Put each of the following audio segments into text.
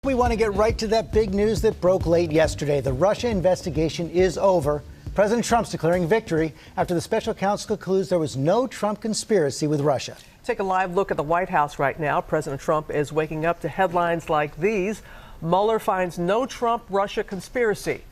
We want to get right to that big news that broke late yesterday. The Russia investigation is over. President Trump's declaring victory after the special counsel concludes there was no Trump conspiracy with Russia. Take a live look at the White House right now. President Trump is waking up to headlines like these. Mueller finds no Trump-Russia conspiracy,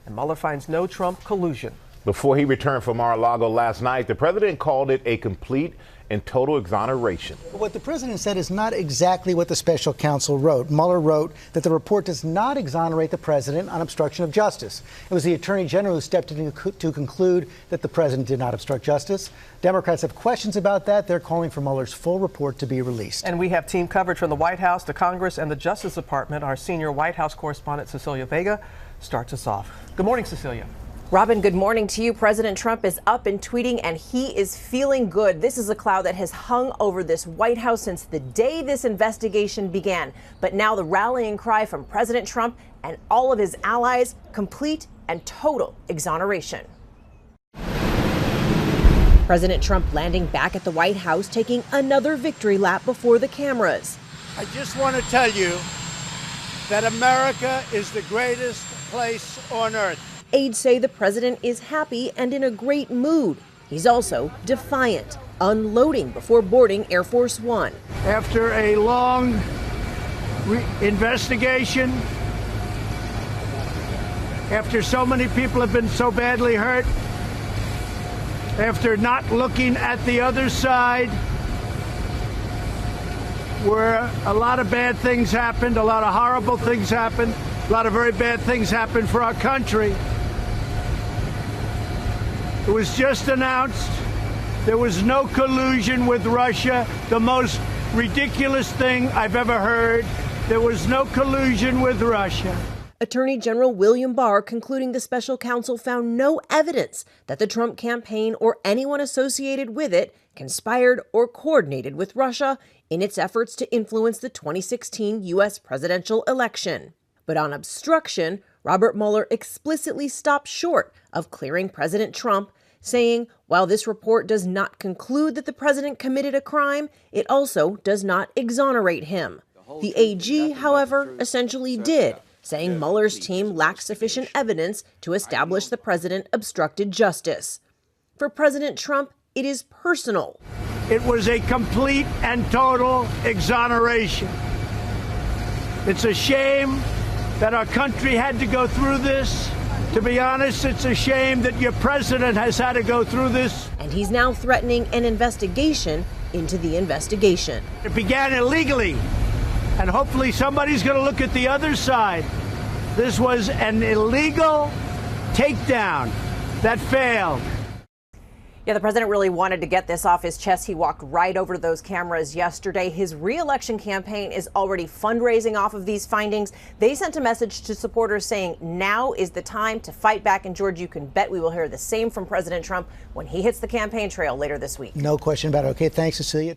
and Mueller finds no Trump collusion. Before he returned from Mar-a-Lago last night, the president called it a complete and total exoneration. What the president said is not exactly what the special counsel wrote. Mueller wrote that the report does not exonerate the president on obstruction of justice. It was the attorney general who stepped in to conclude that the president did not obstruct justice. Democrats have questions about that. They're calling for Mueller's full report to be released. And we have team coverage from the White House, the Congress, and the Justice Department. Our senior White House correspondent, Cecilia Vega, starts us off. Good morning, Cecilia. Robin, good morning to you. President Trump is up and tweeting, and he is feeling good. This is a cloud that has hung over this White House since the day this investigation began. But now the rallying cry from President Trump and all of his allies, complete and total exoneration. President Trump landing back at the White House, taking another victory lap before the cameras. I just want to tell you that America is the greatest place on earth. Aides say the president is happy and in a great mood. He's also defiant, unloading before boarding Air Force One. After a long investigation, after so many people have been so badly hurt, after not looking at the other side, where a lot of bad things happened, a lot of horrible things happened, a lot of very bad things happened for our country. It was just announced there was no collusion with Russia, the most ridiculous thing I've ever heard. There was no collusion with Russia. Attorney General William Barr concluding the special counsel found no evidence that the Trump campaign or anyone associated with it conspired or coordinated with Russia in its efforts to influence the 2016 U.S. presidential election. But on obstruction, Robert Mueller explicitly stopped short of clearing President Trump, saying while this report does not conclude that the president committed a crime, it also does not exonerate him. The AG, however, essentially did, saying Mueller's team lacked sufficient evidence to establish the president obstructed justice. For President Trump, it is personal. It was a complete and total exoneration. It's a shame that our country had to go through this. To be honest, it's a shame that your president has had to go through this. And he's now threatening an investigation into the investigation. It began illegally, and hopefully somebody's going to look at the other side. This was an illegal takedown that failed. Yeah, the president really wanted to get this off his chest. He walked right over to those cameras yesterday. His re-election campaign is already fundraising off of these findings. They sent a message to supporters saying now is the time to fight back. And George, you can bet we will hear the same from President Trump when he hits the campaign trail later this week. No question about it. Okay, thanks, Cecilia.